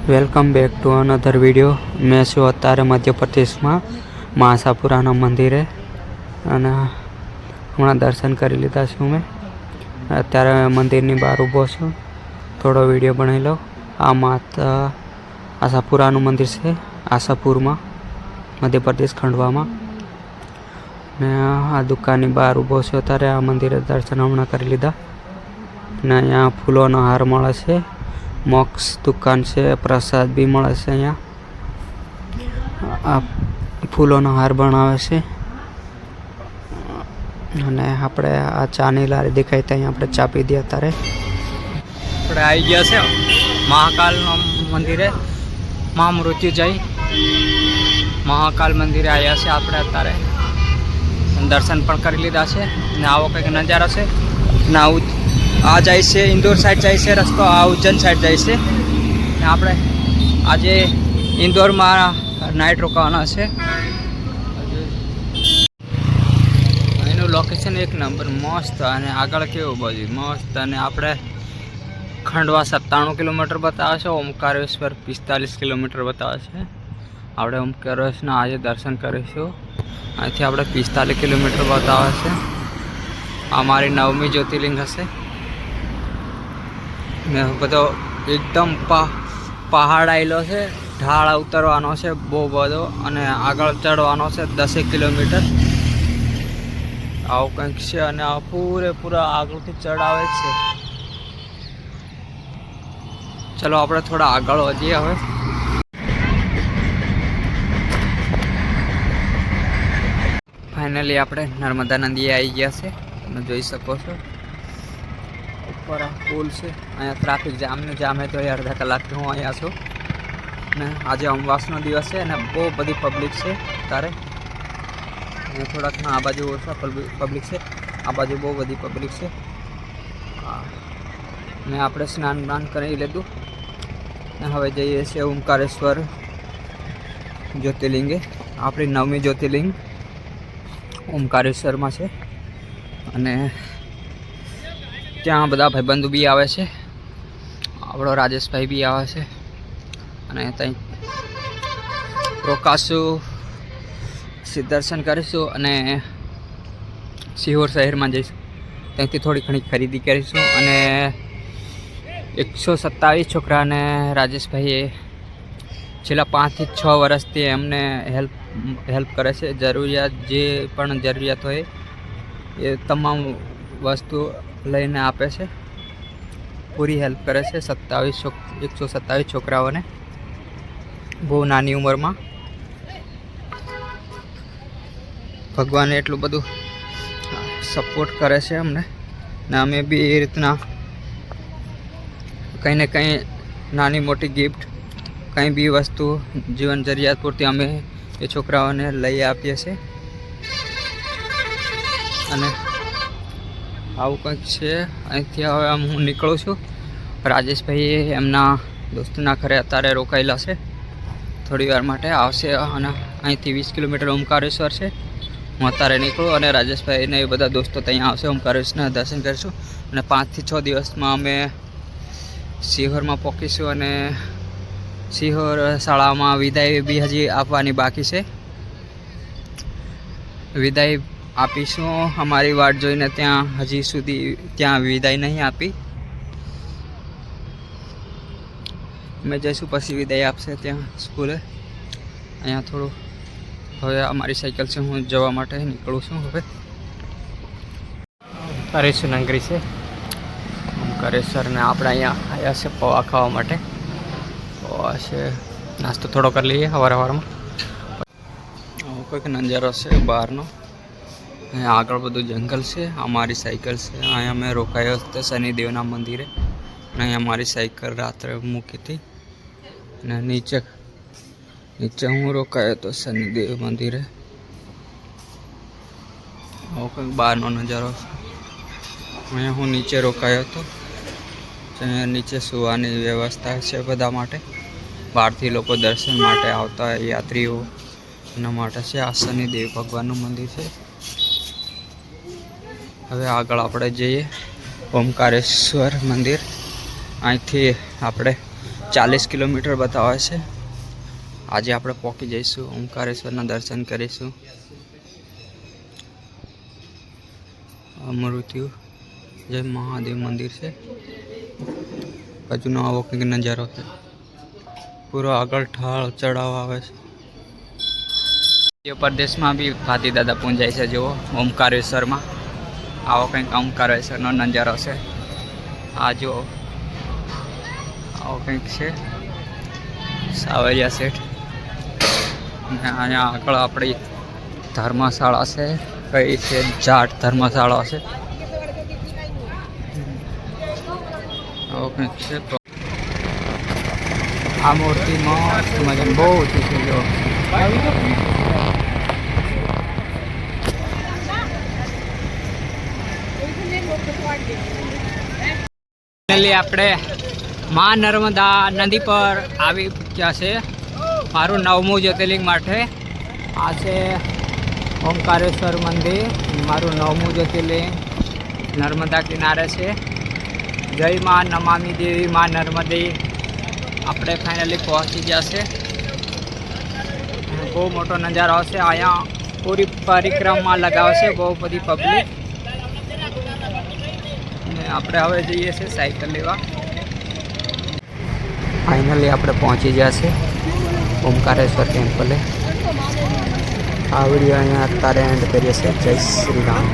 Welcome back to another video. મેં છું અત્યારે મધ્યપ્રદેશમાં આશાપુરાના મંદિરે અને હમણાં દર્શન કરી લીધા છું. મેં અત્યારે મંદિરની બહાર ઊભો છું. થોડો વિડીયો બનાવી લઉં. આ માતા આશાપુરાનું મંદિર છે, આશાપુરમાં, મધ્યપ્રદેશ ખંડવામાં. ને આ દુકાનની બહાર ઊભો છું અત્યારે. આ મંદિરે દર્શન હમણાં કરી લીધા. ને અહીંયા ફૂલોનો હાર મળે છે, મોક્ષ દુકાન છે, પ્રસાદ બી મળે છે. અહીંયા આ ફૂલોનો હાર બનાવે છે. અને આપણે આ ચાની લારી દેખાય ત્યાં આપણે ચા પી દઈએ. અત્યારે આપણે આવી ગયા છે મહાકાલના મંદિરે, મહામૃત્યુંજય મહાકાલ મંદિરે આવ્યા છે આપણે અત્યારે. દર્શન પણ કરી લીધા છે. ને આવો કંઈક નજારો છે. ને આવું આ જાય છે ઇન્દોર સાઈડ જાય છે રસ્તો, આ ઉજ્જૈન સાઈડ જાય છે. ને આપણે આજે ઇન્દોરમાં નાઇટ રોકાવાના છે. એનું લોકેશન એક નંબર મસ્ત, અને આગળ કેવું બધું મસ્ત. અને આપણે ખંડવા 97 કિલોમીટર બતાવે છે, ઓમકારેશ્વર 45 કિલોમીટર બતાવે છે. આપણે ઓમકારેશ્વરના આજે દર્શન કરીશું. અહીંથી આપણે 45 કિલોમીટર બતાવે છે. અમારી 9મી જ્યોતિર્લિંગ હશે. ને બધો એકદમ પહાડ આવેલો છે, ઢાળ ઉતરવાનો છે બહુ બધો, અને આગળ ચડવાનો છે 10 કિલોમીટર આવું કંઈક છે. અને આ પૂરેપૂરા આગળથી ચડાવે છે. ચલો આપણે થોડા આગળ વધીએ હવે. ફાઇનલી આપણે નર્મદા નદીએ આવી ગયા છે. તમે જોઈ શકો છો ઉપર આ પુલ છે. અહીંયા ટ્રાફિક જામ હે તો અડધા કલાકથી હું અહીંયા છું. ને આજે અમાસનો દિવસ છે અને બહુ બધી પબ્લિક છે. તારે અહીંયા થોડાક આ બાજુ ઓછા પબ્લિક છે, આ બાજુ બહુ બધી પબ્લિક છે. ને આપણે સ્નાન કરી લીધું ને હવે જઈએ છીએ ઓમકારેશ્વર જ્યોતિર્લિંગે. આપણી 9મી જ્યોતિર્લિંગ ઓમકારેશ્વરમાં છે. અને ત્યાં બધા ભાઈબંધો બી આવે છે, આપણો રાજેશભાઈ બી આવે છે. અને ત્યાં રોકાશું, દર્શન કરીશું અને સિહોર શહેરમાં જઈશું. ત્યાંથી થોડી ઘણી ખરીદી કરીશું. અને 127 છોકરાને રાજેશભાઈએ છેલ્લા 5 થી 6 વર્ષથી એમને હેલ્પ કરે છે. જરૂરિયાત જે પણ જરૂરિયાત હોય એ તમામ વસ્તુ લઈને આપે છે, પૂરી હેલ્પ કરે છે. 127 છોકરાઓને બહુ નાની ઉંમરમાં. ભગવાને એટલું બધું સપોર્ટ કરે છે અમને, ને અમે બી એ રીતના કંઈ ને કંઈ નાની મોટી ગિફ્ટ, કંઈ બી વસ્તુ જીવન જરૂરિયાત પૂરતી અમે એ છોકરાઓને લઈ આપીએ છીએ. અને આવું કંઈક છે. અહીંથી હવે હું નીકળું છું. રાજેશભાઈ એમના દોસ્તના ઘરે અત્યારે રોકાયેલા છે, થોડી વાર માટે આવશે. અને અહીંથી 20 કિલોમીટર ઓમકારેશ્વર છે. હું અત્યારે નીકળું અને રાજેશભાઈને એ બધા દોસ્તો ત્યાં આવશે. ઓમકારેશ્વરના દર્શન કરીશું. અને 5 થી 6 દિવસમાં અમે સિહોરમાં પહોંચીશું. અને સિહોર શાળામાં વિદાય બી હજી આપવાની બાકી છે. વિદાય આપીશું. અમારી વાટ જોઈને ત્યાં હજી સુધી ત્યાં વિદાય નહીં આપી. અમે જઈશું પછી વિદાય આપશે ત્યાં સ્કૂલે. અહીંયા થોડું હવે અમારી સાયકલ છે, હું જવા માટે નીકળું છું. હવે કરીશું નંગરી છે ઓમકારેશ્વર, ને આપણે અહીંયા આવ્યા છે પૌવા ખાવા માટે. પૌવા છે, નાસ્તો થોડો કરી લઈએ સવારમાં. કોઈક નજારો છે બહારનો. અહીંયા આગળ બધું જંગલ છે. અમારી સાયકલ છે, અહીંયા મેં રોકાયો હતો શનિદેવના મંદિરે. અને અહીંયા મારી સાયકલ રાત્રે મૂકી હતી. અને નીચે હું રોકાયો હતો શનિદેવ મંદિરે. આવો કંઈક બહારનો નજારો છે. અહીંયા હું નીચે રોકાયો હતો. અહીંયા નીચે સુવાની વ્યવસ્થા છે બધા માટે. બહારથી લોકો દર્શન માટે આવતા યાત્રીઓ એના માટે છે. આ શનિદેવ ભગવાનનું મંદિર છે. હવે આગળ આપણે જઈએ ઓમકારેશ્વર મંદિર. અહીંથી આપણે 40 કિલોમીટર બતાવે છે. આજે આપણે પહોંચી જઈશું, ઓમકારેશ્વરના દર્શન કરીશું. મૃત્યુ જય મહાદેવ મંદિર છે. બાજુનો આવો કંઈક નજારો છે. પૂરો આગળ ઢાળ ચડાવ આવે છે. મધ્યપ્રદેશમાં બી ભાતી દાદા પૂંજાય છે. જુઓ ઓમકારેશ્વરમાં આવો કંઈક ઓમકારેશ્વરનો નજારો છે. આ જો આવો કંઈક છે સાવરિયા સેઠ. અને અહીંયા આગળ આપણી ધર્મશાળા છે. કઈ છે? જાટ ધર્મશાળા છે. આવો કંઈક છે. આ મૂર્તિમાં મજા બહુ ઊંચી છે. જો આપણે મા નર્મદા નદી પર આવી ચૂક્યા છે. મારું 9મું જ્યોતિર્લિંગ માટે આ છે ઓમકારેશ્વર મંદિર. મારું 9મું જ્યોતિર્લિંગ નર્મદા કિનારે છે. જય મા નમામી દેવી મા નર્મદે. આપણે ફાઇનલી પહોંચી ગયા છે. બહુ મોટો નજારો આવશે. અહીંયા પૂરી પરિક્રમા લગાવશે બહુ બધી પબ્લિક. આપણે હવે જઈએ છીએ સાયકલ લેવા. ફાઇનલી આપણે પહોંચી ગયા છે ઓમકારેશ્વર ટેમ્પલે. આ વિડીયો અહીંયા અત્યારે એન્ડ કરીએ છીએ. જય શ્રી રામ.